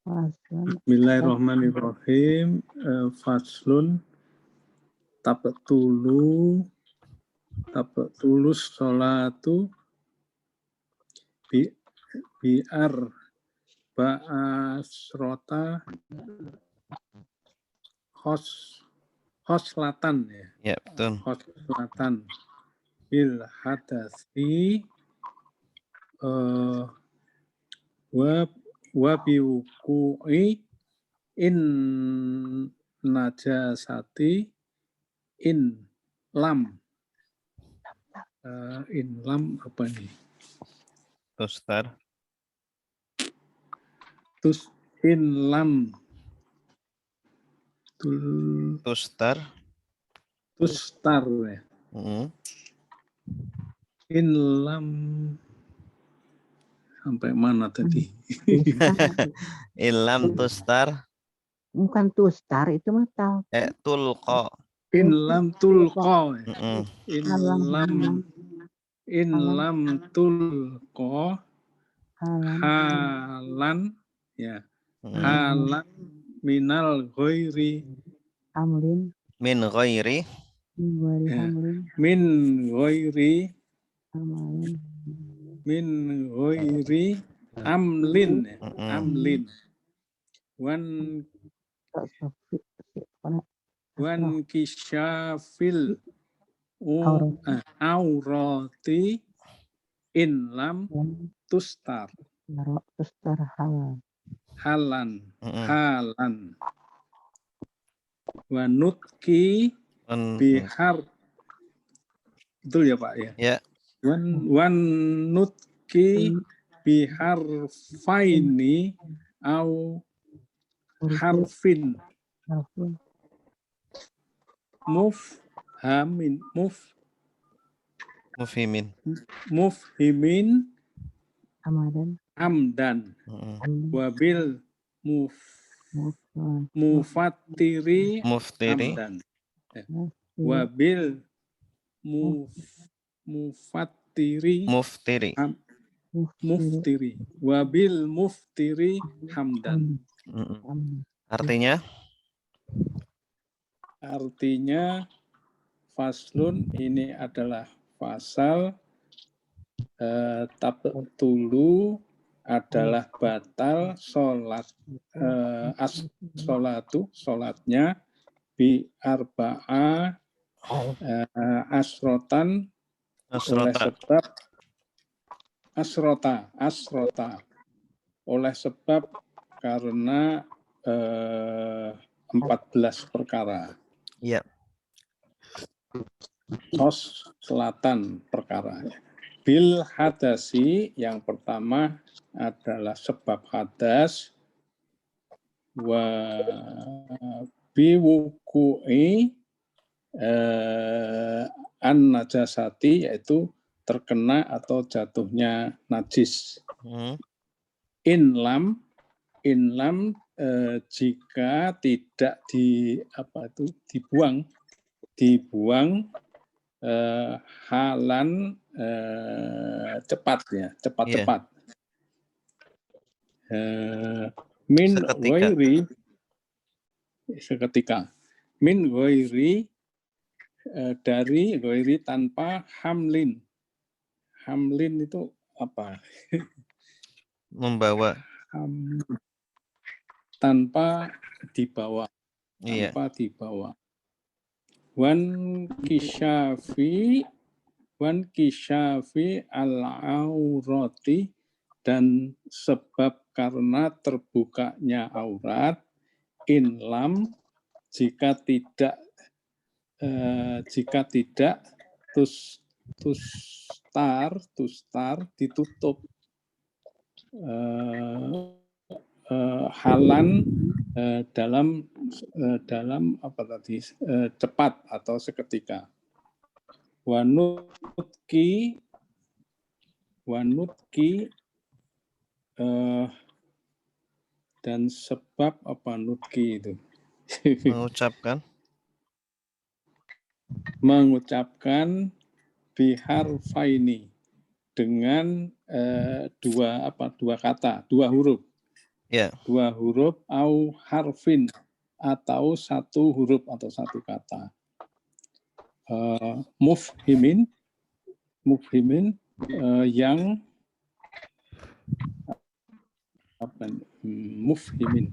Bismillahirrahmanirrahim. Faslun tulus sholatu biar ba'asrota khoslatan ya. Ya, betul. Khoslatan bil hadasi wa biwuku'i in najasati in lam apa nih? Tustar. In lam Tustar. ya. In lam sampai mana tadi? Ilam tustar. Bukan tustar, itu mah Tulqa. In lam tulqa. In lam tulqa halan ya. Halan minal ghairi hamlin. Min ghairi. Min ghairi amlin. Amlin. Wan kisyafil aurati in lam tustar. Tustar Halan. Wanutki bihar. Betul ya Pak ya? Ya. Wanutki bihar faini au harfin mufhimin amdan wabil muftiri amdan wabil muftiri hamdan. Artinya faslun ini adalah fasal tabtulu adalah batal sholatnya bi arba'a asrotan oleh sebab oleh sebab karena 14 perkara. Iya. Selatan perkara. Bil hadasi yang pertama adalah sebab hadas. Wa biwuku'i an najasati, yaitu terkena atau jatuhnya najis. In lam jika tidak dibuang halan cepat. Min ghairi seketika. Min ghairi dari ghairi tanpa hamlin. Hamlin itu apa? Membawa. Tanpa dibawa. Wan kisyafi al-aurati, dan sebab karena terbukanya aurat. In lam jika tidak tustar ditutup. Halan dalam apa tadi, cepat atau seketika. Wanutki dan sebab apa nutki itu? Mengucapkan biharfaini dengan dua kata, dua huruf. Ya. Dua huruf au harfin atau satu huruf atau satu kata. Mufhimin yang mufhimin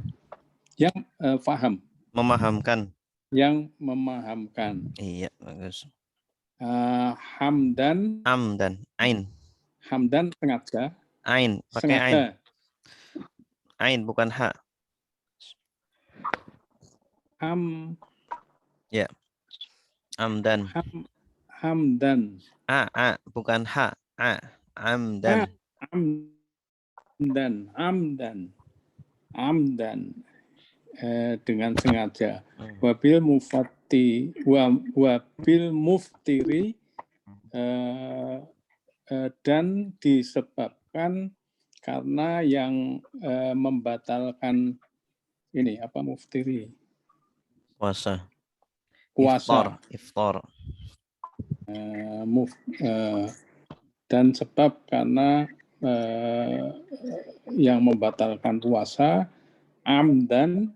yang faham, Memahamkan. yang memahamkan. Iya, bagus. Hamdan Amdan, ain. Hamdan sengaja. Ain, pakai ain. Sengaja. Ain bukan ha. Ya. Amdan. Hamdan. Bukan ha. Amdan. Amdan. Dengan sengaja. Wabil muftiri dan disebabkan karena yang membatalkan ini apa muftiri? Puasa. Iftar. Dan sebab karena yang membatalkan puasa amdan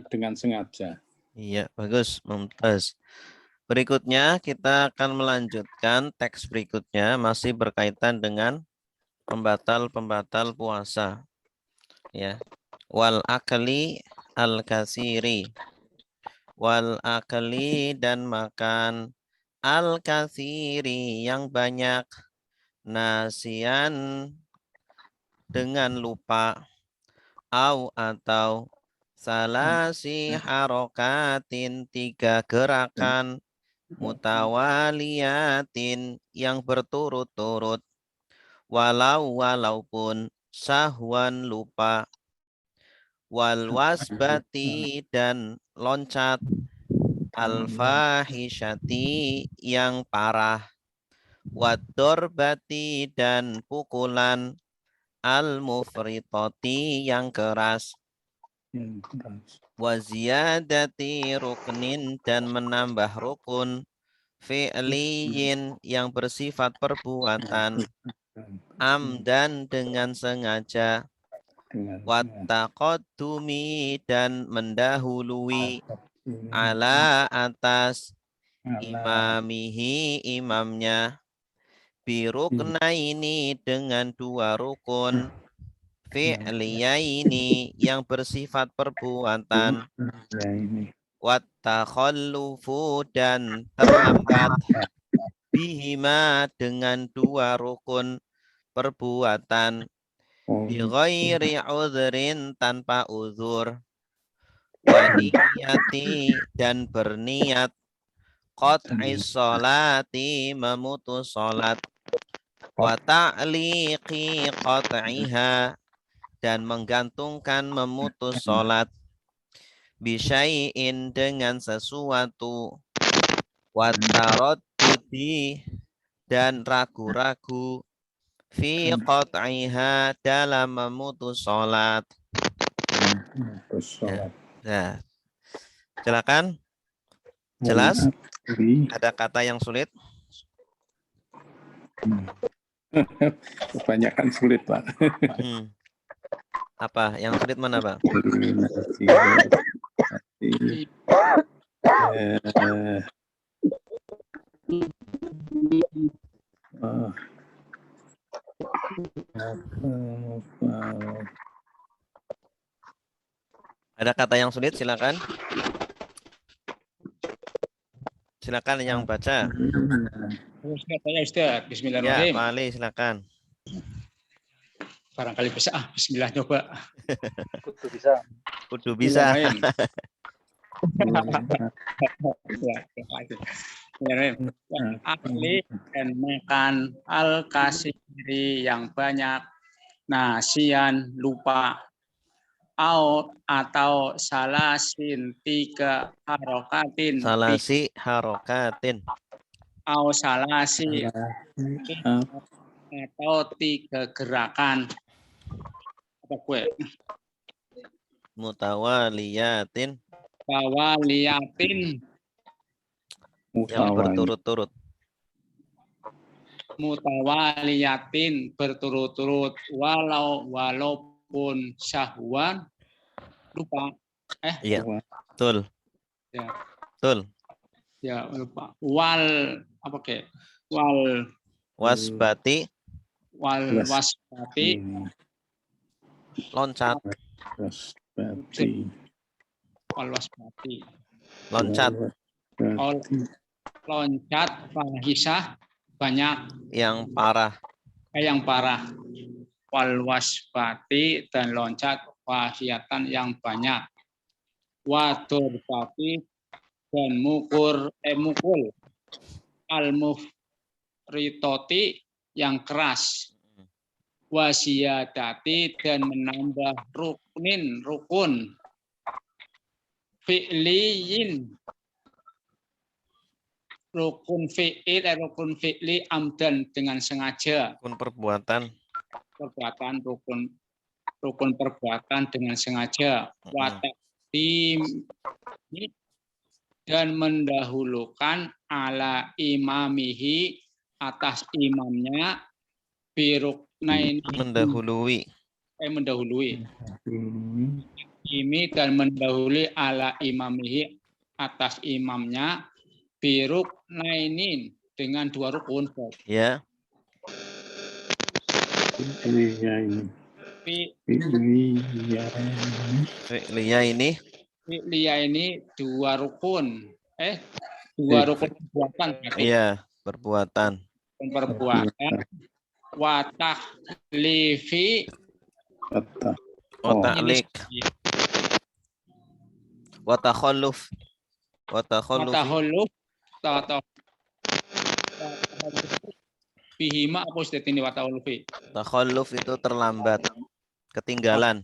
dengan sengaja. Iya, bagus, mumtaz. Berikutnya kita akan melanjutkan teks berikutnya masih berkaitan dengan pembatal puasa. Ya. Wal akli al kasiri. Wal akli dan makan al kasiri yang banyak. Nasian dengan lupa. Atau salasi harokatin 3 gerakan mutawaliyatin yang berturut-turut walaupun sahwan lupa wal wasbati dan loncat al-fahisyati yang parah wad-dorbati dan pukulan al-mufritati yang keras waziyadati ruknin dan menambah rukun fi'liyin yang bersifat perbuatan amdan dengan sengaja wattaqaddumi dan mendahului ala atas imamihi imamnya biruknaini dengan 2 rukun fi'liyaini yang bersifat perbuatan wattakhallufu dan terlambat bihima dengan 2 rukun perbuatan bighairi udhrin tanpa uzur waniyati dan berniat qat'is sholati memutus salat wa ta'liqi qat'iha dan menggantungkan memutus salat bisyai'in dengan sesuatu wa taraddudi dan ragu-ragu fi qat'iha dalam memutus salat. Nah, silakan. Jelas? Ada kata yang sulit? Kebanyakan sulit, Pak. Apa? Yang sulit mana, Pak? Ada kata yang sulit? Silakan. Silakan yang baca. Ustaz, bismillahirrahmanirrahim. Ya, Pak Ali, silakan. Barangkali bisa. Bismillah coba. Kudu bisa. Akli dan makan al-kasiri yang banyak, nasian lupa, atau salasin 3 harokatin. Salasi harokatin. Salasi atau 3 gerakan. Apa gue? Mutawaliyatin. Mutawaliyatin Yang berturut-turut. mutawaliyatin berturut-turut walaupun syahwan lupa Iya, Bahwa betul. Ya. Betul. ya lupa apa ke wal Wasbati wasbati loncat, wasbati. wal wasbati loncat loncat fahisah banyak yang parah. yang parah wal wasbati dan loncat fahiatan yang banyak wadurbati dan mukul al mufritoti yang keras wasiyadati dan menambah rukun fi'liyin rukun fi'li amdan dengan sengaja Rukun perbuatan. rukun perbuatan dengan sengaja watakdim dan mendahulukan ala imamihi atas imamnya biruknaini Mendahului. mendahului ini dan mendahului ala imamihi atas imamnya biruknainin dengan 2 rukun. Ya. Fi'liya ini Fi'liya ini 2 rukun. 2 rukun perbuatan. iya, perbuatan. Perbuatan. Wataklifi. Wataklik. Watakhalluf. Watakhalluf. Bihima apa sudah ini watakhallufi? Takhalluf itu terlambat, ketinggalan.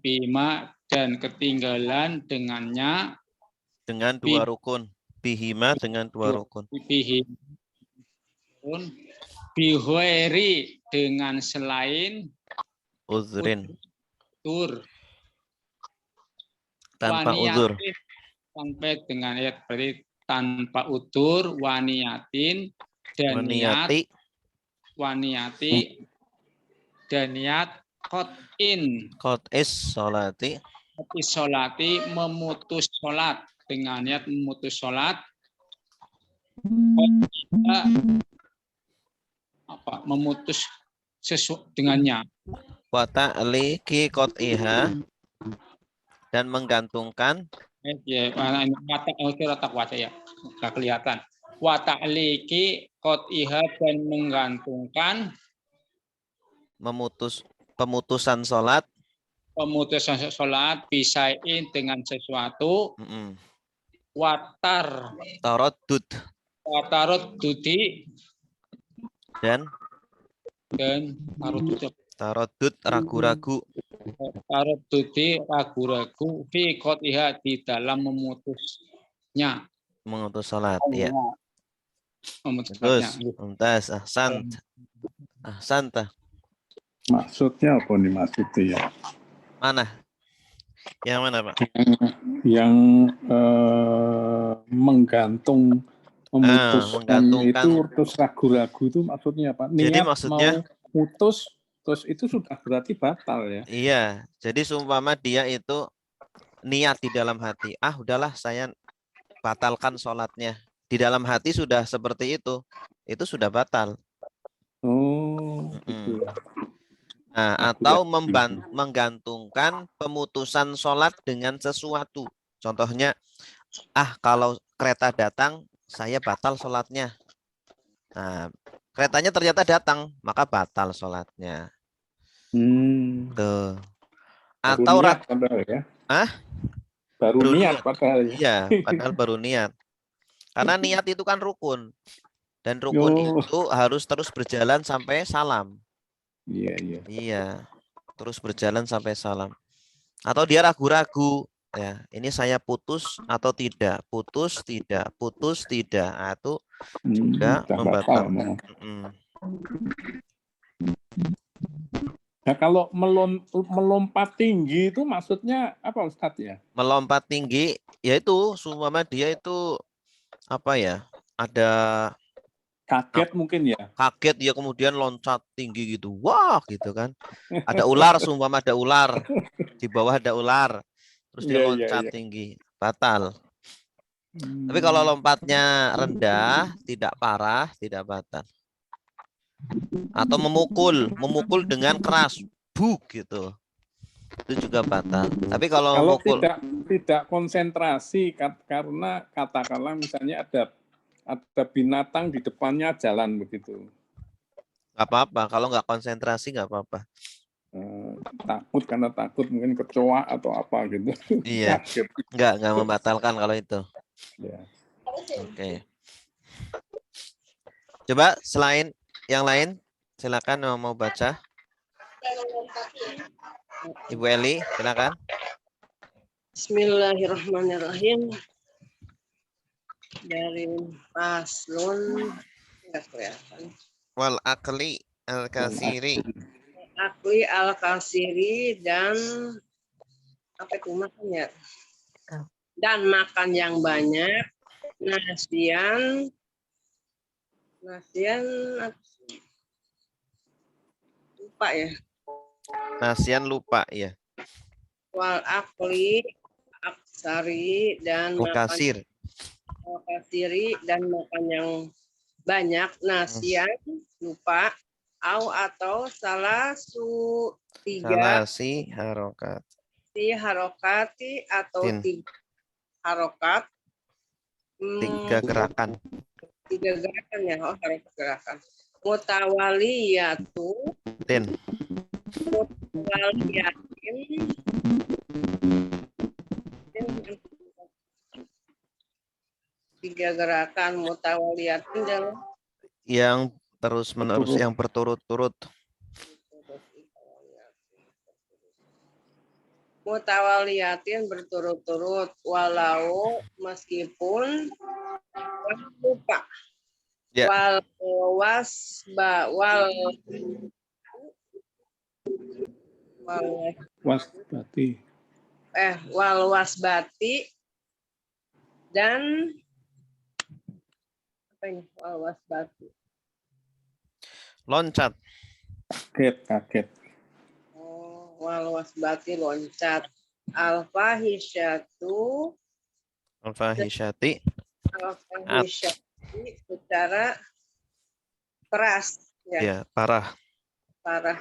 Bihima dan ketinggalan dengannya. Dengan 2 rukun. Bihima dengan 2 rukun. Bihueri dengan selain Uzrin. Tur. Tanpa uzur. Sampai dengan ayat berarti tanpa utur waniyatin dan niat waniyati dan niat qot'in Sholati. Sholati memutus sholat dengan niat memutus sholat memutus sesuatu dengannya Wa ta'liqi qot'iha dan menggantungkan nggak kelihatan wa ta'liqi qot'iha dan menggantungkan pemutusan sholat bisain dengan sesuatu taraddudi dan taraddud ragu-ragu fi qot'iha di dalam memutus sholat ya. Memutus Mumtaz, ahsanta. Maksudnya apa nih maksudnya ya? Mana? Yang mana, Pak? Yang menggantung memutuskan itu terus ragu-ragu itu maksudnya apa? Niat jadi maksudnya mau putus terus itu sudah berarti batal ya? Iya, jadi seumpama dia itu niat di dalam hati, udahlah saya batalkan sholatnya. Di dalam hati sudah seperti itu sudah batal. Oh, gitu. Nah, atau menggantungkan pemutusan sholat dengan sesuatu. Contohnya, kalau kereta datang, saya batal sholatnya. Nah, keretanya ternyata datang, maka batal sholatnya. Tuh. Atau niat padahal ya? Baru niat padahal ya? Iya, padahal baru niat. Karena niat itu kan rukun. Dan rukun itu harus terus berjalan sampai salam. Iya, terus berjalan sampai salam. Atau dia ragu-ragu, ya, ini saya putus atau tidak, putus tidak. Nah, itu juga membatalkan. Nah, kalau melompat tinggi itu maksudnya apa Ustadz ya? Melompat tinggi, yaitu seumpama dia itu apa ya? Ada Kaget mungkin ya. Kaget ya, kemudian loncat tinggi gitu. Wah, gitu kan. Ada ular, sumpah ada ular. Di bawah ada ular. Terus dia Iya, iya, loncat iya. tinggi. Batal. Tapi kalau lompatnya rendah, tidak parah, tidak batal. Atau memukul dengan keras. Buk gitu. Itu juga batal. Tapi kalau memukul tidak konsentrasi karena katakanlah misalnya ada binatang di depannya jalan begitu. nggak apa-apa. Kalau nggak konsentrasi nggak apa-apa. Takut karena takut mungkin kecoa atau apa gitu. Iya. Nggak membatalkan kalau itu. Ya. Oke. Coba selain yang lain, silakan mau baca. Ibu Eli, silakan. Bismillahirrahmanirrahim. Dari paslon enggak kelihatan. Wal akli al-kasiri. Akli al-kasiri dan apa itu makannya? Dan makan yang banyak. Nasian lupa ya. Nasian lupa ya. Wal akli aksari dan Al-kasir. Al-kasiri dan makan yang banyak. Nasian lupa. Atau salah tiga Salasi harokat. Harokati atau tiga harokat. Tiga gerakan. Tiga gerakan ya, harokat gerakan. Mutawaliyatin. Tiga gerakan mutawaliyatin yang terus menerus, yang berturut-turut. Mutawaliyatin berturut-turut walau meskipun lupa. Ya. Wal wasbati dan apa ini? Wal wasbati. Loncat. Kaget. Wal wasbati loncat. Al-fahisyatu. Al-fahisyati. Al-fahisyati secara keras. Ya, parah. Parah.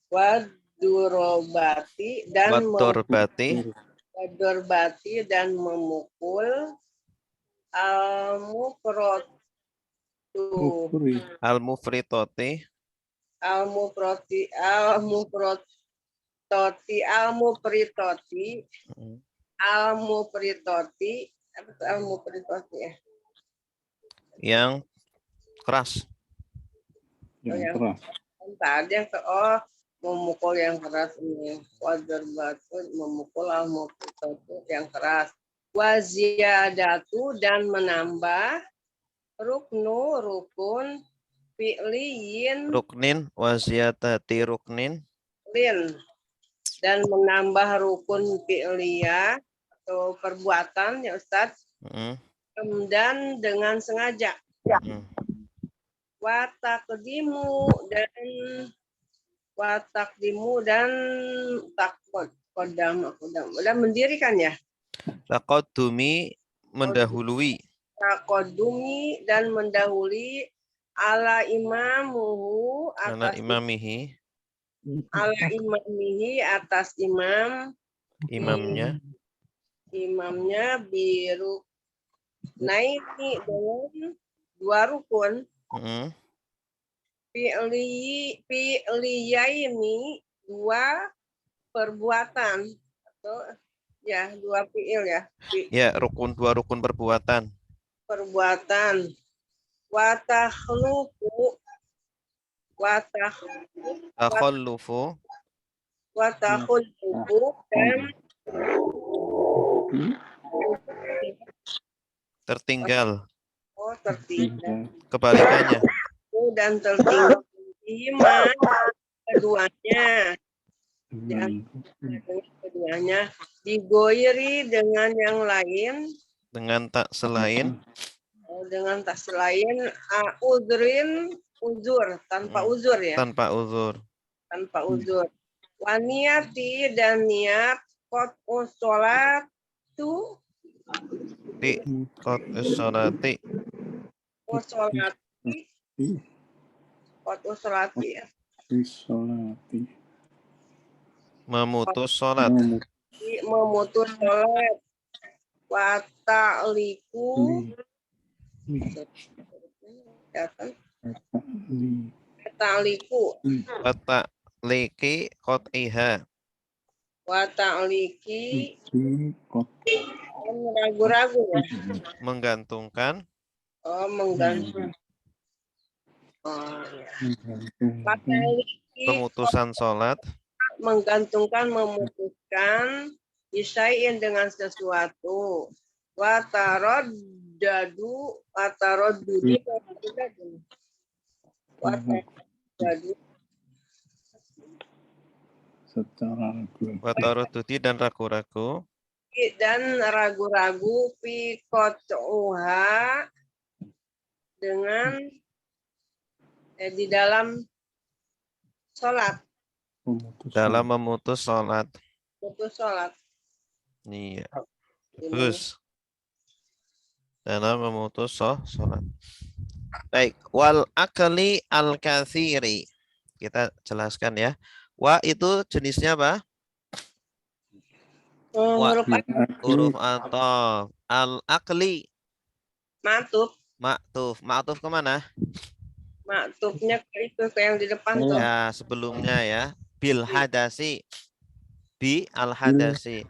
Wadurobati dan memukul. Al-mufritoti ya. Yang keras. Memukul yang keras ini. Wadarbatu memukul al-mufritoti yang keras. Waziyadatu dan menambah. Rukun fi'liyin. Ruknin waziyadati ruknin. Dan menambah rukun fi'liyah atau perbuatan ya Ustaz. Dan dengan sengaja. Watakdimu dan takkodam dan mendirikan ya. Taqaddumi mendahului. Taqaddumi dan mendahului ala imamuhu Ala imamihi. Ala imamihi atas imamnya biru naiki dengan dua rukun. Fi'liyaini dua perbuatan atau ya dua fi'il ya. Ya, dua rukun perbuatan. Watakhallufu dan tertinggal. Tertinggal. Kebalikannya. Dan tertinggal keduanya digoiri dengan yang lain Dengan tak selain dengan tak selain uzrin, uzur, tanpa uzur ya. tanpa uzur. Tanpa uzur. Waniyati dan niat qat'us sholatu Qad sholati sholati qat'us sholati ya. Disolati. memutus sholat. Memutus sholat wa ta'liku ya kan? Ta'liku Wa ta'liqi qat'iha. wa ta'liki ragu-ragu ya. Menggantungkan Oh, menggantung. Oh, ya. Wa ta'liki pemutusan sholat menggantungkan, memutuskan disaiin dengan sesuatu. Wa taraddadu wa taraddudi wa taraddadu Secara ragu. wa taraddudi dan ragu-ragu dan ragu-ragu fi qat'uha dengan di dalam sholat, dalam memutus sholat. putus sholat. Iya. Terus dalam memutus sholat. Baik, wal akli al katsiri. Kita jelaskan ya. Wa itu jenisnya apa? Huruf Huruf ataf. Al akli matuf, ma'tuf kemana? maktubnya ke itu ke yang di depan tuh. Ya, sebelumnya ya. Bil hadasi. Bi al hadasi.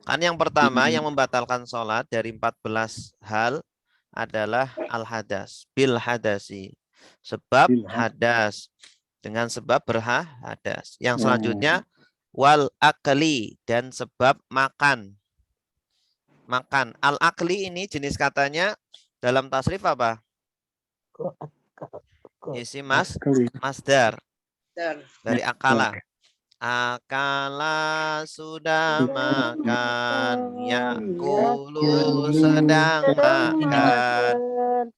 Kan yang pertama yang membatalkan sholat dari 14 hal adalah al hadas. Bil hadasi. Sebab hadas. Dengan sebab berhadas. Yang selanjutnya wal akli dan sebab makan. Makan. Al akli ini jenis katanya dalam tasrif apa? Isi masdar dari akala. Akala sudah makan, yakulu sedang makan.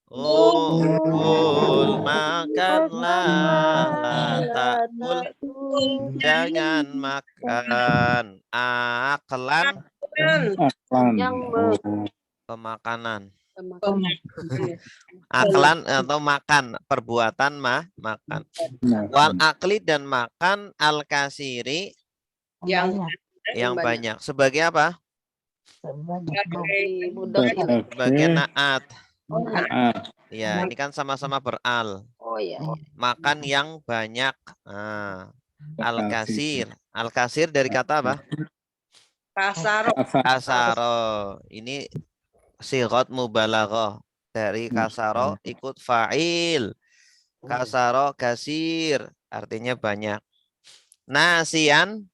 Kul makanlah, takul jangan makan. Aklan pemakanan. Aklan atau makan, perbuatan makan. Wal akli dan makan al kasiri Yang banyak. Sebagai apa? Sebagai naat. Ya, ini kan sama-sama beral. Oh ya. Makan yang banyak. Al kasir. Al kasir dari kata apa? Kasaro. Ini sigot mubalaghah dari kasaro ikut fa'il. Kasaro kasir artinya banyak. Nasian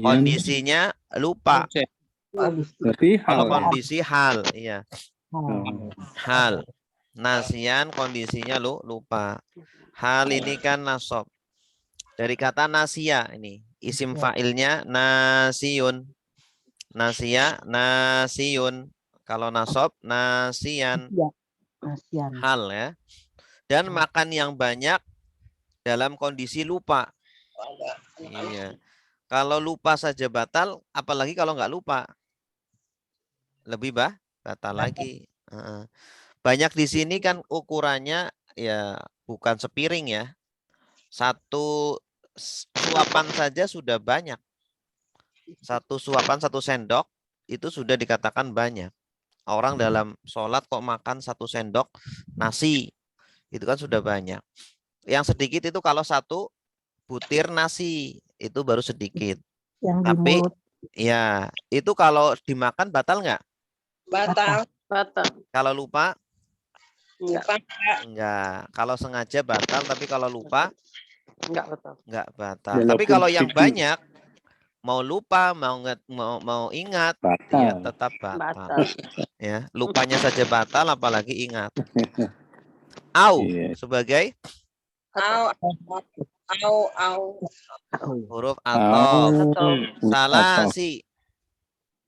kondisinya lupa. Kalau kondisi hal, iya. Hal. Nasian kondisinya lupa. Hal ini kan nasab. Dari kata nasia ini. Isim fa'ilnya nasiyun. Nasia, nasiyun. Kalau nasab, nasian. Hal ya. Dan makan yang banyak dalam kondisi lupa. Iya. Kalau lupa saja batal, apalagi kalau nggak lupa. Lebih batal lagi. Banyak di sini kan ukurannya ya bukan sepiring ya. Satu suapan saja sudah banyak. Satu suapan, 1 sendok itu sudah dikatakan banyak. Orang dalam sholat kok makan 1 sendok nasi. Itu kan sudah banyak. Yang sedikit itu kalau 1 butir nasi. Itu baru sedikit. Tapi ya itu kalau dimakan batal nggak? Batal. Kalau lupa? Enggak. Kalau sengaja batal, tapi kalau lupa? Enggak batal. Walaupun tapi kalau yang sedikit. banyak, mau lupa, mau ingat, ya tetap batal. Ya, lupanya saja batal, apalagi ingat. Au sebagai huruf atau salasi.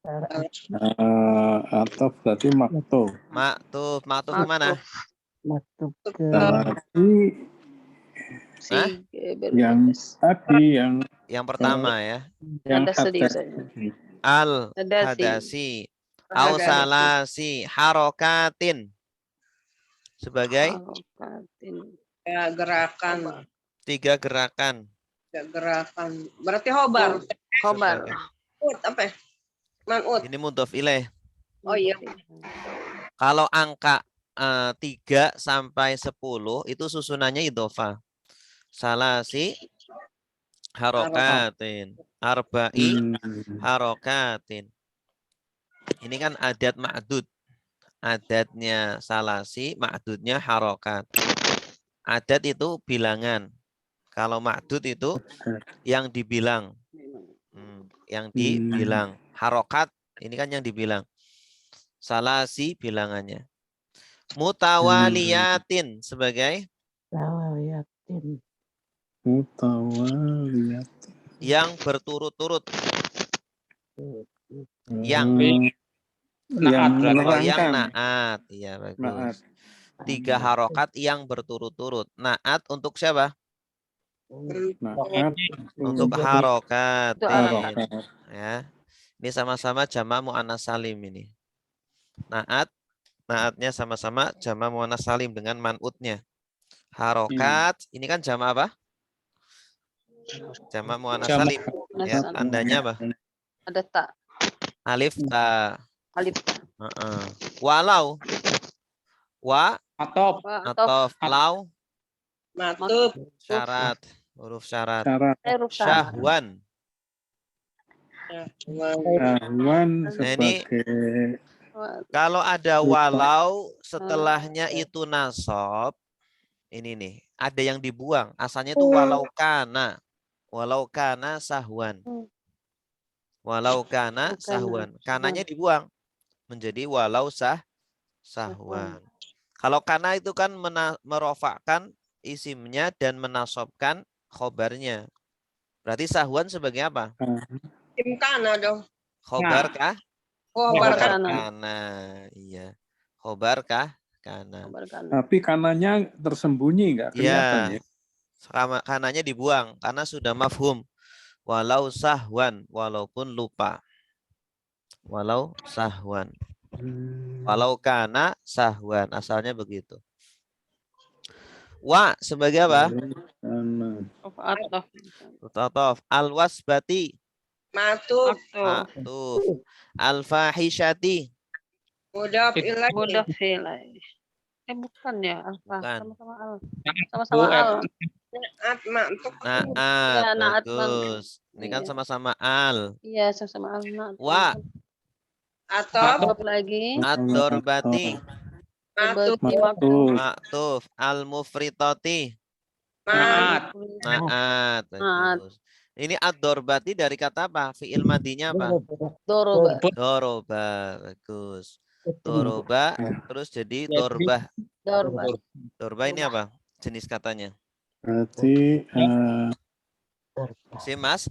Atau berarti maktub. Maktuf kemana? Maktub ke Salasi Hah? yang tadi Yang pertama ya. yang Ada sedih, hadas. Al Ada sih. hadasi ausalasi harokatin sebagai Ya, gerakan. 3 gerakan. Ya, gerakan. Berarti hobar. Khobar. Man'ut apa ya? Man'ut. Ini mudhof ilaih. Oh iya. Kalau angka 3 sampai 10 itu susunannya idhofah. Salasi harokatin, arba'i harokatin. Ini kan adat ma'dud. Adatnya salasi, ma'dudnya harokat. Adat itu bilangan. Kalau ma'dud itu yang dibilang. Yang dibilang. Harokat ini kan yang dibilang. Salasi bilangannya. Mutawaliyatin sebagai Lawayatin. Mutawaliyat. yang berturut-turut. Yang yang berarti. yang menerangkan. naat. Iya, bagus. Naat. 3 harokat yang berturut-turut. Naat untuk siapa? Naat Untuk untuk harokat. harokat. Ya. Ini sama-sama jama' mu'annas salim ini. Naatnya sama-sama jama' mu'annas salim dengan man'utnya. Harokat, ini kan jama' apa? Jama' mu'annas Jama'. salim. Ya, tandanya apa? Ada tak. Alif ta. Alif. Walau. Wa Atau atau lau Matub. syarat. Huruf syarat. Syarat Syahwan. syahwan ini sebagai Kalau ada walau setelahnya itu nasab, ini nih, ada yang dibuang. Asalnya itu walau kana sahwan. Walau kana sahwan. Kananya dibuang menjadi walau sahwan. Kalau kana itu kan merofakkan isimnya dan menasobkan khobarnya. Berarti sahwan sebagai apa? Tim kana dong. Khobar kah? Hobar kan. Kana. Iya. Khobar kah? Kana. tapi kanannya tersembunyi nggak kelihatan ya. Kanannya dibuang karena sudah mafhum. Walau sahwan, walaupun lupa. Walau sahwan. Walau kana sahwan, asalnya begitu. Wa sebagai apa? Mutatof. Al-wasbati. Matub. Maktuf. Al-fahishati. Mudaf ilaih. Mudaf ilaih. Bukan ya, Alfa. Bukan. Sama-sama al. Sama-sama al. Naat matub. Naat. Ya, naat, Bagus. Ini kan Iya. sama-sama al. Iya, sama-sama al. Naat. Wa. Atau Atop lagi. Ad-dorbati. matub. Maktuf. Al-mufritati. Mat. Naat. Naat. Bagus. Ini ad-dorbati dari kata apa? Fi'il madinya apa? Doroba. Doroba. Bagus. Doroba. Terus jadi dorbah. Dorba. Dorba ini apa? Jenis katanya. Berarti Si Mas?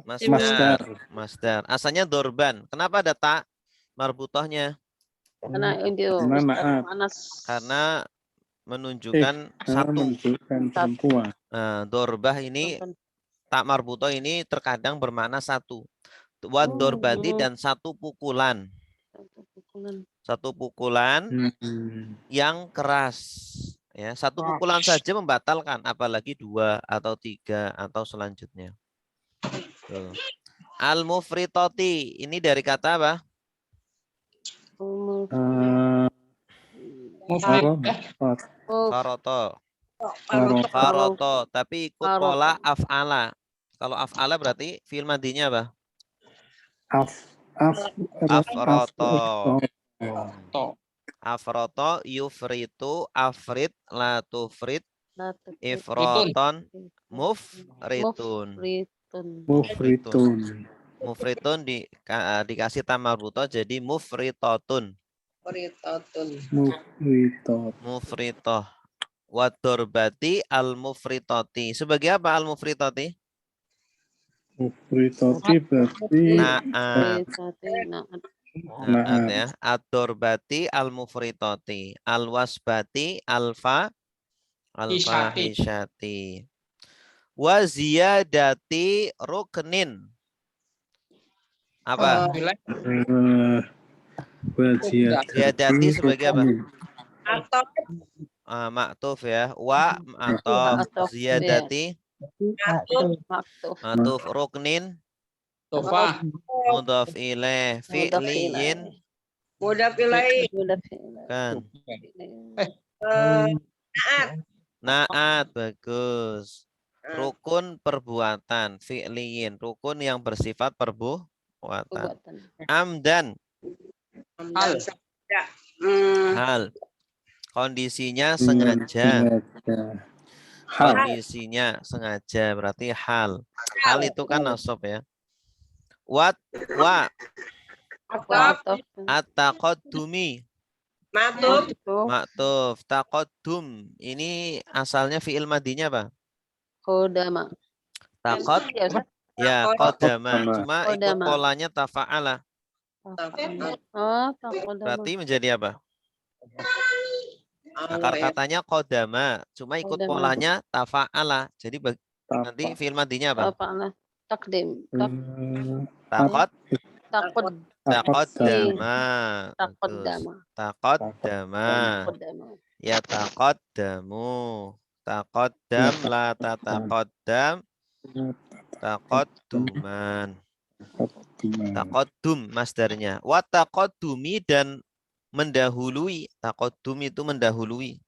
masdar. Masdar. Asalnya dorban. Kenapa ada tak marbutohnya? Karena itu Karena naat. panas. Karena menunjukkan satu. Menunjukkan perempuan. Nah, dorbah ini tak marbutoh ini terkadang bermakna satu. Wad dorbati dan satu pukulan. Satu pukulan yang keras. Ya, satu pukulan saja membatalkan, apalagi 2 atau 3 atau selanjutnya. Al-mufritati ini dari kata apa? Faroto. Faroto, tapi ikut pola af'ala. Kalau af'ala berarti fi'il madinya apa? Afroto. Afroto, yufritu, afrit, latufrit, ifroton, mufritun. Mufritun dikasih tamarbuto jadi mufritotun. Mufritoh. Wadorbati al-mufritoti. Sebagai apa al-mufritoti? Mufritoti berarti Naat. Naat. Naat ya. Ad-dorbati al-mufritoti. Al-wasbati al-fahisyati. Wa ziyadati ruknin. Apa? Ziyadati sebagai apa? Atau Maktuf ya. Wa atau Atau ziyadati atau matuf ruknin Tofa. mudhaf ilaih fi'liyin mudah pilih kan. naat. Naat bagus. Rukun perbuatan fi'liyin, rukun yang bersifat perbuatan. perbuatan. Amdan Hal. hal. Kondisinya sengaja. Kondisinya sengaja berarti hal. Hal itu kan nasab ya. Wa Atau at-taqaddumi matub maktuf taqaddum. Ini asalnya fi'il madinya apa? Kodama. Taqad Ya, Ustaz. ya qadama. Cuma ikut Qadama. polanya tafa'ala. Oh, tak kodama. Berarti menjadi apa? Akar katanya qadama, cuma ikut Qadama. polanya tafa'ala. Jadi nanti fi'il madinya apa? Apa lah? Takdim. Taqad Takod. taqaddama. Taqaddama. Taqaddama. Kodama. Ya taqaddamu. Taqaddam la tataqaddam. Taqadduman. Taqaddum masdarnya. Wa taqaddumi dan mendahului. Taqaddum itu mendahului.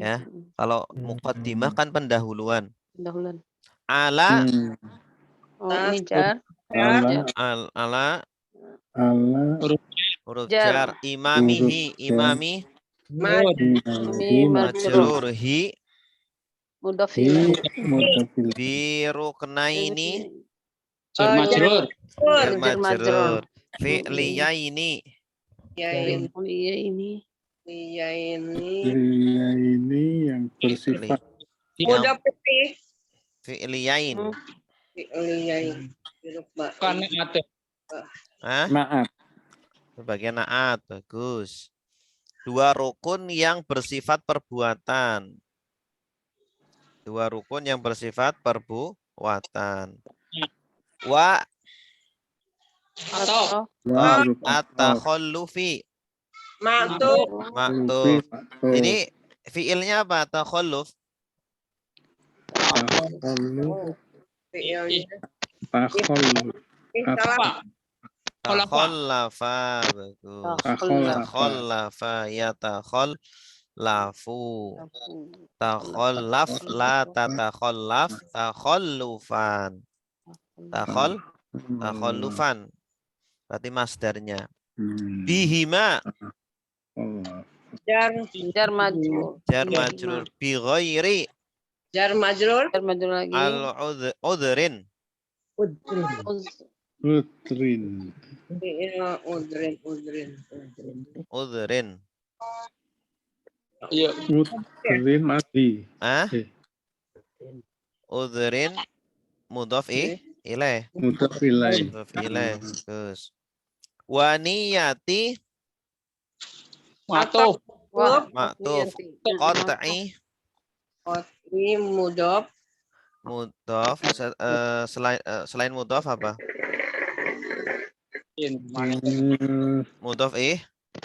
Ya. Kalau muqaddimah kan pendahuluan. Dahuluan. Ala Oh, ini jar. ala huruf Jar. jar imamihi imami Ini majrur. majrur hi Mudhaf ilaih. bi ruknaini Jar majrur. jar Jar majrur majrur. fi'liyaini Ya Oh, iya ini. ini yang bersifat mudah pilih fi'liyain. Bukan ada. Hah? naat. Bagian naat bagus. Dua rukun yang bersifat perbuatan. Dua rukun yang bersifat perbuatan. Wa Atau. at-takhallufi matub maktuf. Ini fiilnya apa? Takhalluf. Takhallafa bagus. Takhallafa ya takhallafu. Takhallaf la tatakhallaf takhallufan. Takhallufan. Berarti masdarnya. Bihima jar majrur. jar majrur bi ghairi jar majrur Jar majrur lagi. al udhrin. Udrin. Udhrin. Iya. Udrin mati. Ah? Udhrin mudhaf ilaih. Mudhaf ilaih. Mudhaf ilaih. Terus wa niyati Atau. maktuf qat'i mudhaf mudhaf selain mudhaf apa? Mudhaf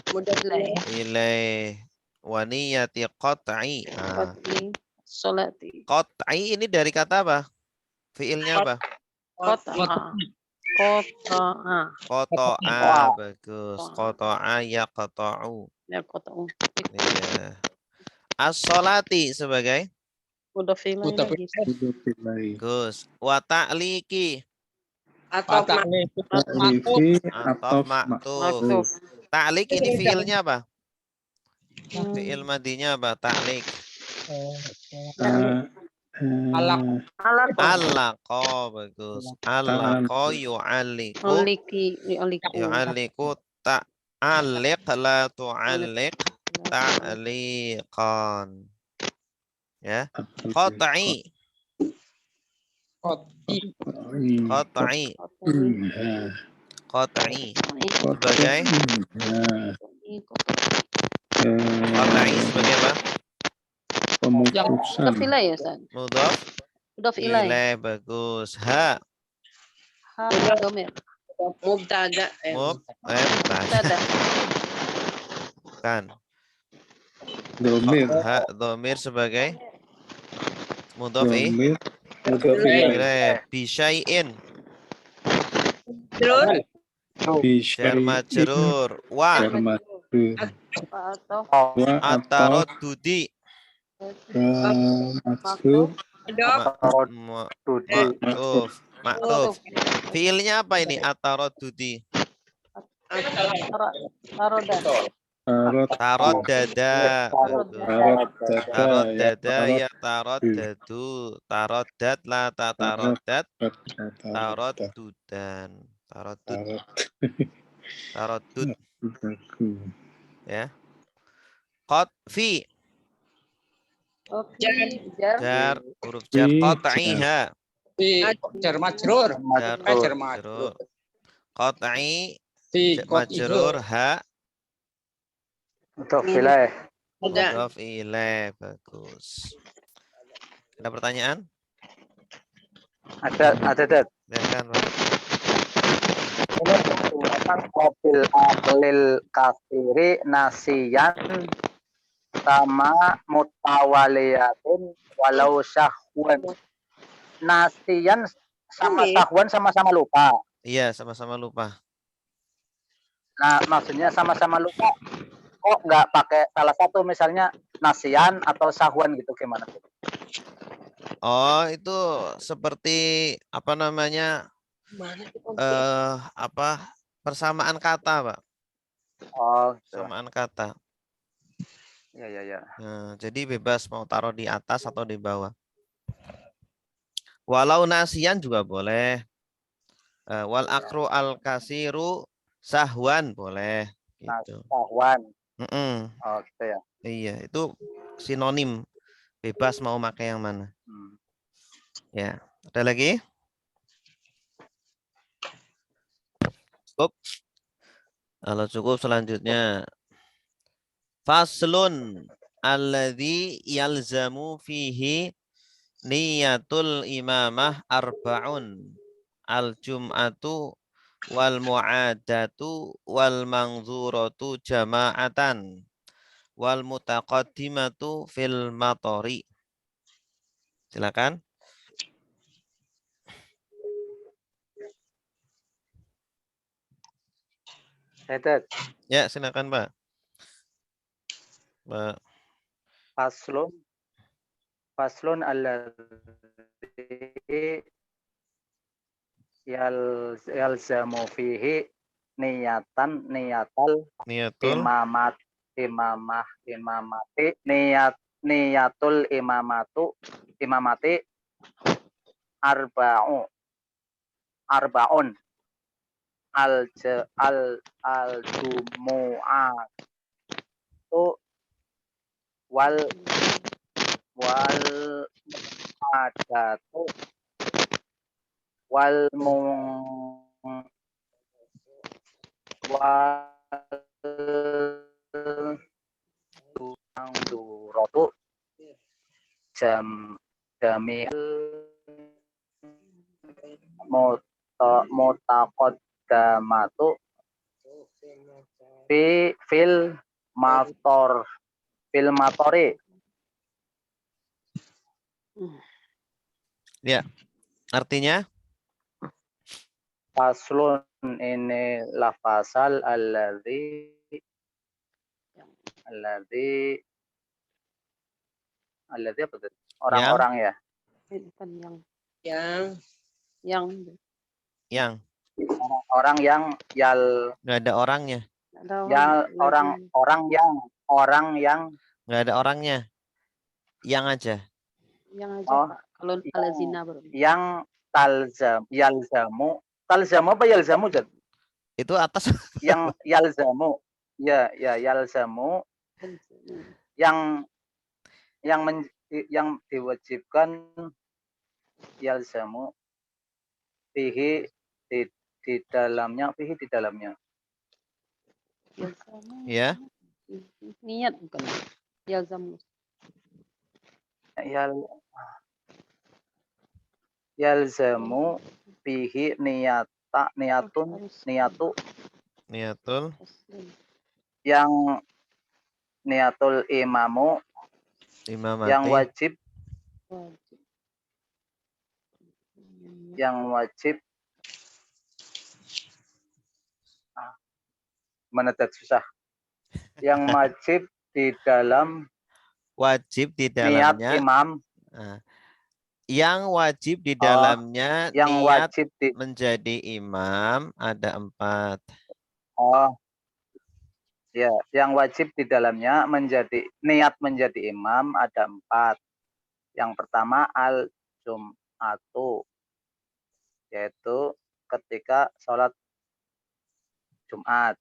mudhaf ilaih. Wa niyati qat'i. Solati. Qat'i ini dari kata apa? Fiilnya apa? Qata'a. Qata'a bagus. Qata'a yaqta'u. Ya qata'u. Iya. As-sholati sebagai Mudhaf ilaih Mudhaf lagi. Mudhaf ilaih. Gus. Wa ta'liqi atau Alifi atau atau maktuf. Ta'liq ini fiilnya apa? Hmm. Fiil madinya apa? Ta'liq. Allaqa bagus. Allaqa yu'alliqu. Yu'alliqu ta'alliq la tu'alliq ta'liqan. Ya. Qat'i. Qat'i. Qat'i. Iya. Qat'i. Qat'i. Sebagai Iya. qat'i sebagai apa? Pemutusan. Mudhaf ilaih ya Ustaz. Mudhaf Mudhaf ilaih. ilaih. Bagus. Ha. Ha dhamir. Mubtada. Mubtada. Bukan. Domir. Ha dhamir sebagai mudhaf Domir. Mudhaf ilaih. ilaih. Bisyai'in. Terus Jar majrur. Wa. Jar majrur. Atau Wa atau Atarodudi. majrur. Maktuf. Maktuf. Fiilnya apa ini? Atarodudi. taroda. Tarot dada. Tarot Tarot dada. dada ya tarot dadu. Tarot dat la ta tarot dat. Tarot dudan. Tarot dud. Tarot dud. Ya. Qat fi. Jar. Huruf jar. Qat'iha. Fi jar majrur. Jar Jar majrur. majrur. Qat'i. Fi Majrur ha. Ada. Mudhaf ilaih. Bagus. Ada pertanyaan? Ada. Silakan, Pak. Mobil ahlil kafiri nasiyan sama mutawaliyatin walau syahwan. Nasiyan sama syahwan sama-sama lupa. Iya, sama-sama lupa. Nah, maksudnya sama-sama lupa. Kok nggak pakai salah satu misalnya nasiyan atau syahwan gitu gimana? Oh, itu seperti apa namanya? Persamaan kata, Pak. Oh, gitu. Persamaan kata. Ya. Nah, jadi bebas mau taruh di atas atau di bawah. Walau nasian juga boleh. Wal akru al kasiru sahwan boleh. Gitu. Syahwan. Mm-mm. Oh, gitu ya. Iya, itu sinonim. Bebas mau pakai yang mana. Ya, ada lagi? Cukup. Kalau cukup selanjutnya. Faslun alladzi yalzamu fihi niyatul imamah arba'un. Al-jum'atu wal mu'adatu wal mangzuratu jama'atan wal mutaqaddimatu fil matori. Silakan. Ya, silakan, Pak. Pak. Faslun alladzi yalzamu fihi niyatal Niyatul imamati niyatul imamati arbaun al-jumu'atu wal adatu wal mangduratu jamil mutaqaddamatu fil matori. Ya, artinya Faslun ini lafazal alladzi apa itu? Orang-orang ya. Yang Orang yang nggak ada orangnya. orang yang Nggak ada orangnya. Yang aja. yang aja Pak. Kalau alazina baru. Yang yalzamu apa yalzamu Jad? Itu atas. Yang yalzamu. Ya, yalzamu yang diwajibkan yalzamu fihi di dalamnya Yalzamu. Ya. Niat bukan. Yalzamu. Yalzamu fihi niyatu Niatul yang niatul imamu imamati. yang wajib menetek susah. Yang wajib di dalam Wajib di niat dalamnya. imam. Nah, yang wajib di dalamnya Yang niat wajib di menjadi imam ada 4. Ya, yang wajib di dalamnya niat menjadi imam ada 4. Yang pertama al-jum'atu, yaitu ketika sholat Jumat.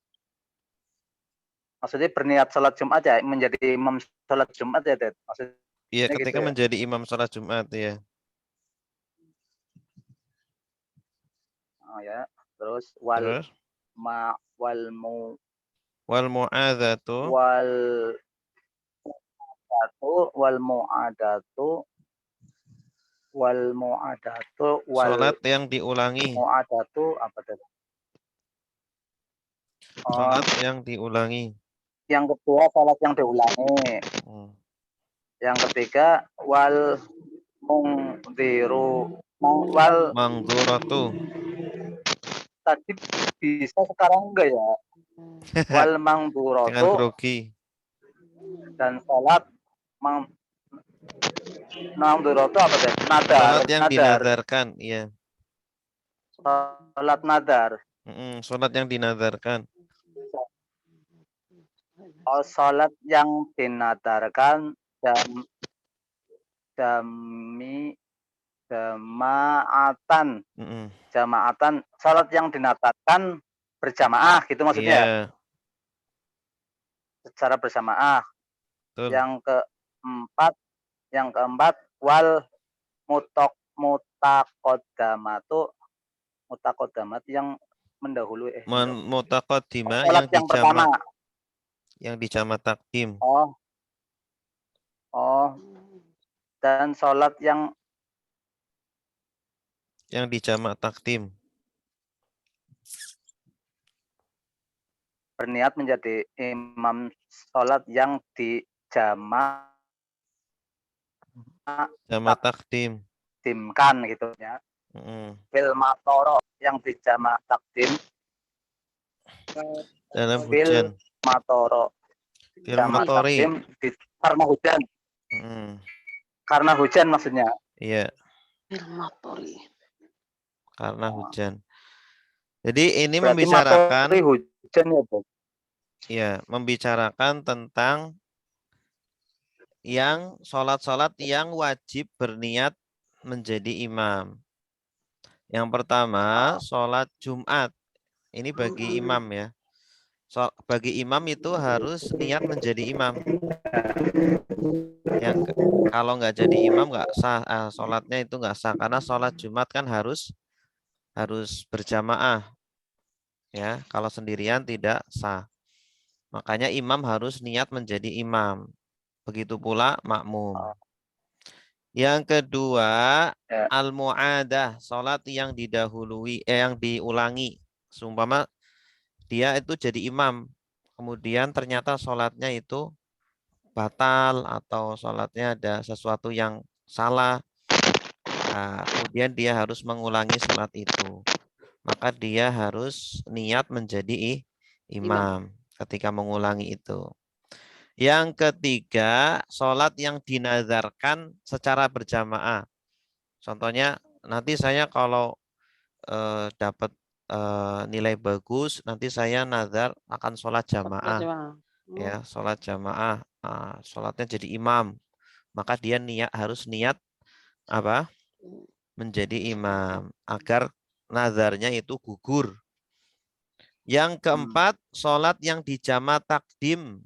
Maksudnya berniat sholat Jumat ya, menjadi imam sholat Jumat ya, Dad? Maksudnya Iya, ketika gitu ya? menjadi imam sholat Jumat ya. Oh ya, terus Terus wal mu'adzatu salat yang diulangi. Mu'adatu apa tadi? Salat yang diulangi. Yang kedua salat yang diulangi. Yang ketiga wal mangduratu. Tadi bisa, sekarang enggak ya? Wal mangduratu. Dengan grogi. Dan salat mangduratu apa tadi? Salat yang dinadarkan, iya. Salat nadar. Salat yang dinadarkan. Salat yang dinadarkan jamaatan. Salat yang dinadarkan berjamaah gitu maksudnya. Iya. Secara berjamaah. Betul. Yang keempat wal mutaqaddamat yang mendahului Mutaqaddimah yang dijamak takdim. Dan salat yang dijamak takdim. Berniat menjadi imam salat yang dijamak takdim. Timkan gitu ya. Fil matoro yang dijamak takdim. Dalam hujan. Fil matori. Karena hujan. Karena hujan maksudnya. Iya. Fil matori. Karena hujan. Jadi ini berarti membicarakan hujan ya, Bu? Ya, membicarakan tentang yang sholat-sholat yang wajib berniat menjadi imam. Yang pertama, sholat Jumat. Ini bagi imam ya. Bagi imam itu harus niat menjadi imam. Yang kalau nggak jadi imam nggak sah, sholatnya itu nggak sah karena sholat Jumat kan harus berjamaah. Ya, kalau sendirian tidak sah. Makanya imam harus niat menjadi imam. Begitu pula makmum. Yang kedua, al-mu'adah, salat yang didahului, yang diulangi. Seumpama dia itu jadi imam, kemudian ternyata salatnya itu batal atau salatnya ada sesuatu yang salah. Nah, kemudian dia harus mengulangi salat itu. Maka dia harus niat menjadi imam ketika mengulangi itu. Yang ketiga, sholat yang dinazarkan secara berjamaah. Contohnya, nanti saya kalau dapat nilai bagus, nanti saya nazar akan sholat jamaah. Ya, sholat jamaah, sholatnya jadi imam. Maka dia harus niat apa? Menjadi imam agar nazarnya itu gugur. Yang keempat, sholat yang dijamak takdim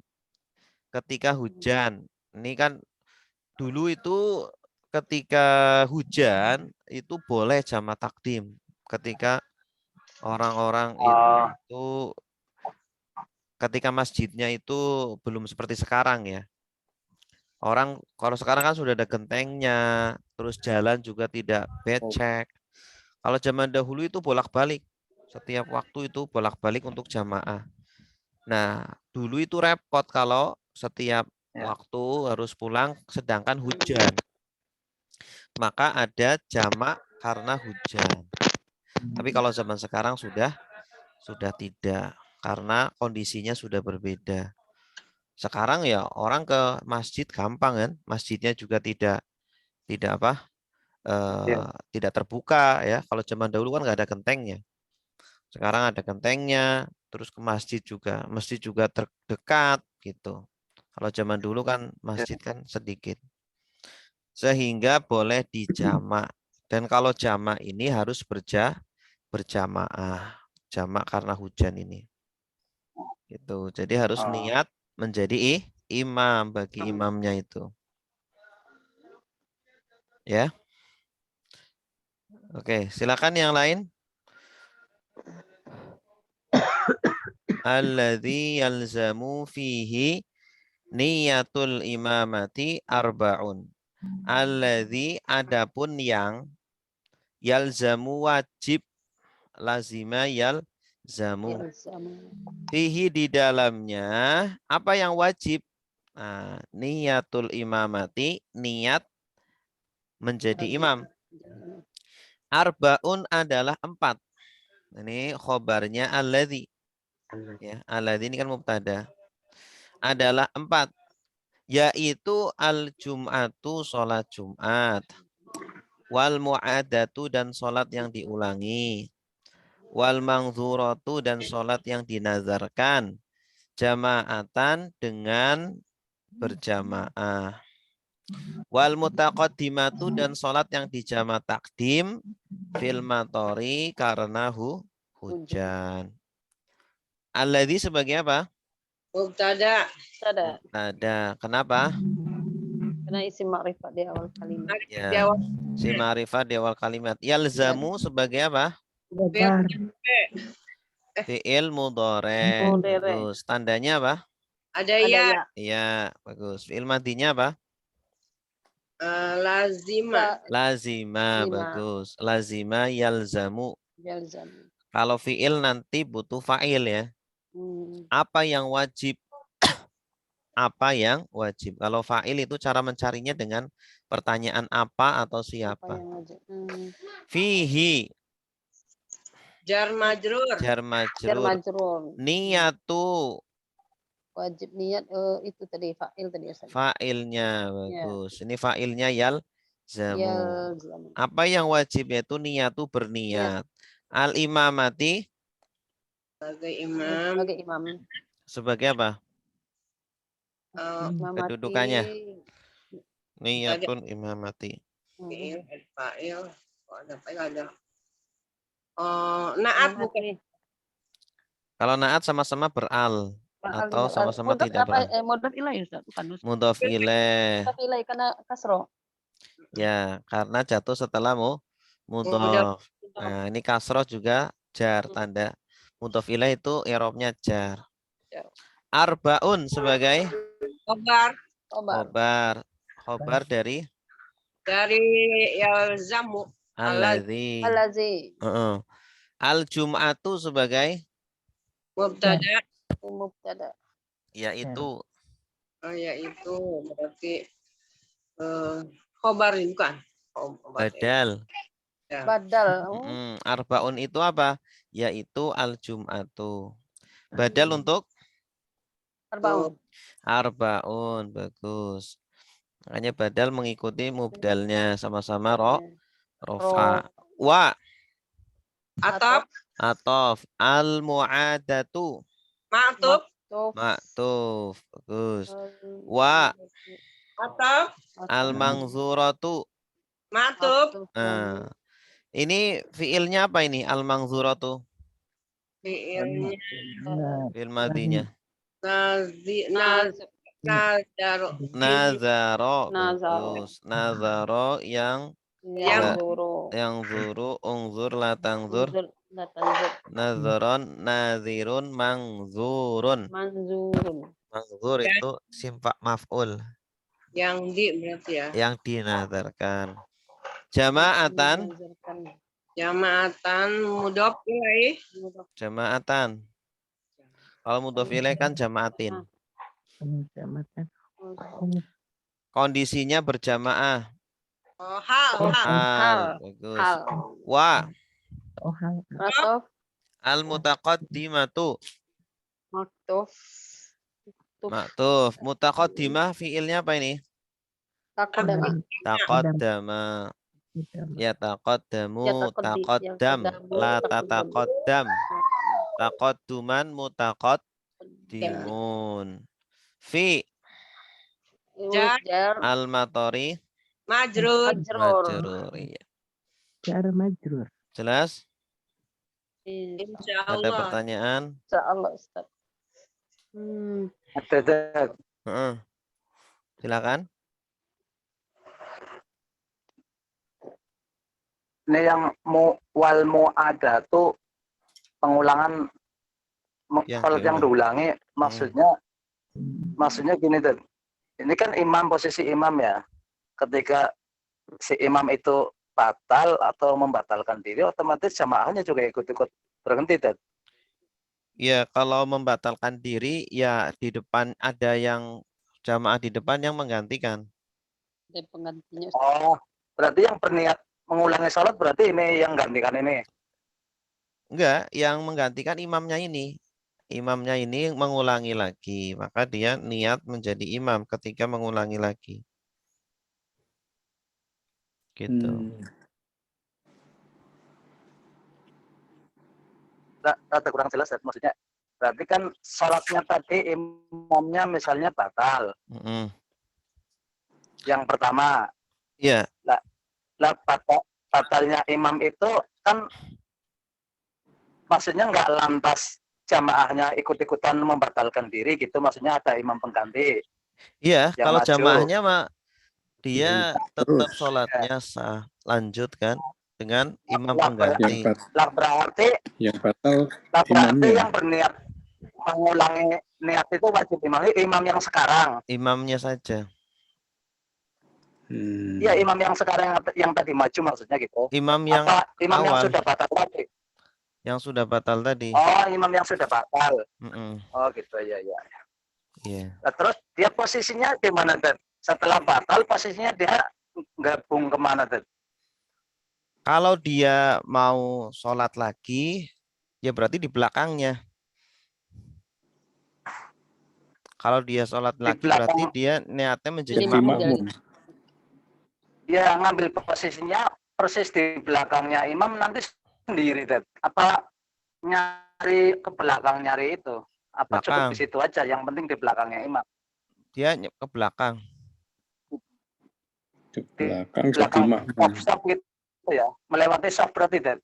ketika hujan. Ini kan dulu itu ketika hujan itu boleh jamak takdim. Ketika orang-orang itu ketika masjidnya itu belum seperti sekarang ya. Orang kalau sekarang kan sudah ada gentengnya, terus jalan juga tidak becek. Kalau zaman dahulu itu bolak-balik. Setiap waktu itu bolak-balik untuk jamaah. Nah, dulu itu repot kalau setiap waktu harus pulang sedangkan hujan. Maka ada jamak karena hujan. Tapi kalau zaman sekarang sudah tidak, karena kondisinya sudah berbeda. Sekarang ya orang ke masjid gampang kan, masjidnya juga tidak tidak terbuka ya. Kalau zaman dahulu kan nggak ada gentengnya. Sekarang ada gentengnya, terus ke masjid juga terdekat gitu. Kalau zaman dulu kan masjid kan sedikit. Sehingga boleh dijamak. Dan kalau jamak ini harus berjamaah. Jamak karena hujan ini. Gitu. Jadi harus niat menjadi imam bagi imamnya itu. Ya. Oke, silakan yang lain. Alladzi yalzamu fihi niyatul imamati arba'un. Alladzi adapun yang yalzamu wajib, lazima yalzamu. Fihi di dalamnya apa yang wajib? Nah, niyatul imamati, niat menjadi imam. Arbaun adalah 4. Ini khobarnya alladzi. Ya, alladzi ini kan mubtada. Adalah 4. Yaitu al-jum'atu, sholat Jumat. Wal mu'adatu, dan sholat yang diulangi. Wal mangzuratu, dan sholat yang dinazarkan. Jama'atan, dengan berjamaah. Wal mutaqaddimatu, dan sholat yang dijama takdim. Fil matori, karena hujan. Alladzi sebagai apa? Mubtada. Mubtada. Kenapa? Karena isim ma'rifat di awal kalimat. Ya. Si ma'rifat di awal kalimat. Yalzamu sebagai apa? Kabar. Fi'il mudhari'. Bagus. Tandanya apa? Ada ya. Iya, bagus. Fi'il madinya apa? Lazima. Lazima, bagus. Lazima yalzamu. Kalau fi'il nanti butuh fa'il ya. Apa yang wajib? Apa yang wajib? Kalau fa'il itu cara mencarinya dengan pertanyaan apa atau siapa. Fihi. Jar majrur. Jar majrur. Niyatu. Wajib niat itu tadi fa'il tadi. Fa'ilnya bagus. Ini fa'ilnya yalzamu. Apa yang wajib yaitu niyatu berniat. Al imamati. Sebagai imam. Sebagai imam. Sebagai apa? Kedudukannya. Niyatun imamati. Fa'il. Ada. Naat bukan. Kalau naat sama-sama beral. Atau sama-sama tidak beral. Mudhaf ilaih Ustaz, bukan Ustaz. Mudhaf ilaih. Mudhaf ilaih karena kasroh. Ya, karena jatuh setelah mudhaf. Nah, ini kasroh juga jar, tanda mudhaf ilaih itu i'rabnya jar. Arbaun sebagai khobar dari yalzamu. alladzi. Al-jum'atu sebagai Mubtada. Yaitu. Yaitu berarti khobar bukan? Badal. Ya. Badal. Arbaun itu apa? Yaitu al-jum'atu. Badal untuk? Arbaun. Bagus. Makanya badal mengikuti mubdalnya. Sama-sama rofa. Wa. Atof. Al-mu'adatu. Ma'tuf. Bagus. Wa. Al-mangzuratu. Ma'tuf. Nah, ini fiilnya apa ini? Al-mangzuratu. Fiilnya. Fiil madinya. Nazaro. Nazaro. Nazaro. Bagus. Nazaro yang Yang Zuru. zuru, ungzur, latangzur. Unzur. Latanzur. Nazaron, nazirun, mangzurun. Manzurun. Mangzur itu simpak maf'ul yang di berarti ya. yang dinazarkan. Jama'atan, Dinazarkan. Jamaatan mudhof ilaih. jama'atan. Kalau mudhof ilaih kan jama'atin. Kecamatan. Kondisinya berjamaah. Oh, hal. Hal. Bagus. Hal. Wa Oh, hal. Matof. al mutaqaddimatu. Matof. Maktuf. Mutaqaddimah fiilnya apa ini? Takodami. Taqaddama. Ya taqaddamu, taqaddam, la tataqaddam. Taqadduman, mutaqaddimun. Fi Jar. al-matori Majrur. majrur. Iya. Jar majrur. Jelas? Insyaallah. Ada pertanyaan? Insyaallah Ustaz. Ada. Heeh. Silakan. Ini yang wal mu'ada tuh pengulangan kalau yang diulangi maksudnya gini tuh. Ini kan imam, posisi imam ya. Ketika si imam itu batal atau membatalkan diri, otomatis jamaahnya juga ikut-ikut berhenti tuh. Ya, kalau membatalkan diri ya di depan ada yang jamaah di depan yang menggantikan. Ada penggantinya. Oh, berarti yang berniat mengulangi sholat berarti ini yang gantikan ini. Enggak, yang menggantikan imamnya ini. Imamnya ini mengulangi lagi, maka dia niat menjadi imam ketika mengulangi lagi. Gitu. Rada kurang jelas ya, maksudnya. Berarti kan sholatnya tadi imamnya misalnya batal. Yang pertama. Iya. Lah batalnya imam itu kan maksudnya nggak lantas jamaahnya ikut-ikutan membatalkan diri gitu, maksudnya ada imam pengganti. Iya, kalau maju. jamaahnya mah dia tetap sholatnya sah, lanjut kan dengan imam pengganti. Lah berarti yang batal imamnya. Yang berniat mengulangi niat itu wajib imam yang sekarang. Imamnya saja. Iya, imam yang sekarang yang tadi maju maksudnya gitu. Imam yang imam awal. yang sudah batal tadi. Yang sudah batal tadi. Oh, imam yang sudah batal. Oh, gitu ya. Iya. Nah, terus dia posisinya di mana, Dad? Setelah batal posisinya dia gabung kemana, Dad? Kalau dia mau sholat lagi, ya berarti di belakangnya. Kalau dia sholat lagi berarti dia niatnya menjadi makmum. Dia ngambil posisinya persis di belakangnya imam nanti sendiri, Dad. Apa nyari ke belakang nyari itu? Apa cukup di situ aja? Yang penting di belakangnya imam. Dia ke belakang. Di belakang stop gitu ya. Melewati soft berarti, Dad.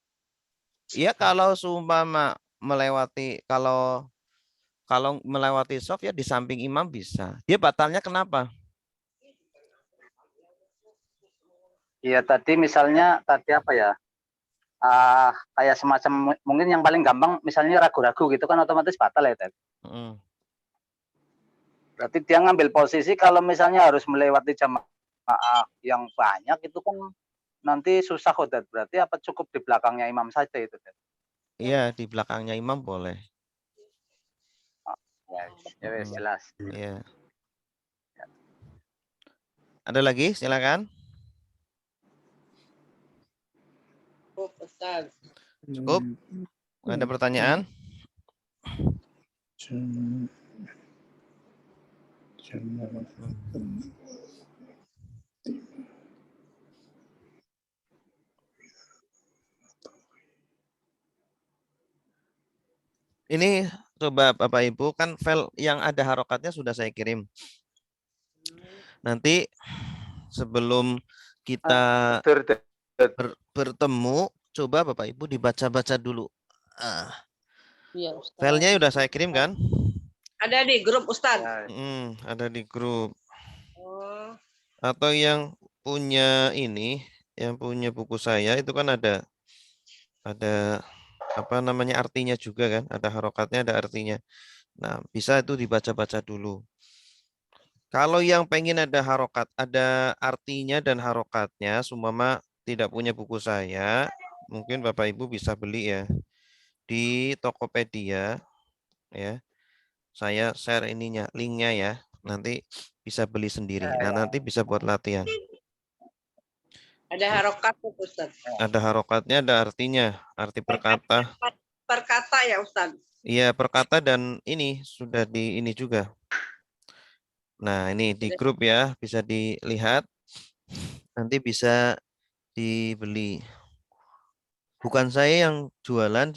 Iya, kalau seumpama melewati kalau melewati soft ya di samping imam bisa. Dia batalnya kenapa? Iya, tadi misalnya apa ya? Kayak semacam mungkin yang paling gampang misalnya ragu-ragu gitu kan otomatis batal ya, Dad. Berarti dia ngambil posisi kalau misalnya harus melewati jamaah yang banyak itu kan nanti susah kok, Dad. Berarti apa cukup di belakangnya imam saja itu, Dad? Iya, di belakangnya imam boleh. Ya, jelas. Iya. Ada lagi? Silakan. Cukup? Ada pertanyaan? Ini coba Bapak Ibu, kan file yang ada harokatnya sudah saya kirim. Nanti sebelum kita bertemu, coba Bapak Ibu dibaca-baca dulu. Filenya sudah saya kirim kan? Ada di grup Ustaz. Ada di grup. Oh, Atau yang punya ini, yang punya buku saya itu kan ada apa namanya artinya juga kan, ada harokatnya, ada artinya. Nah, bisa itu dibaca-baca dulu. Kalau yang pengen ada harokat, ada artinya dan harokatnya, sumama tidak punya buku saya, mungkin Bapak Ibu bisa beli ya di Tokopedia ya. Saya share ininya, linknya ya. Nanti bisa beli sendiri. Nah, nanti bisa buat latihan. ada harokat tuh Ustaz. Ada harokatnya, ada artinya, arti perkata. Perkata ya Ustaz. Iya, perkata dan ini sudah di ini juga. Nah, ini di grup ya, bisa dilihat. Nanti bisa dibeli. Bukan saya yang jualan,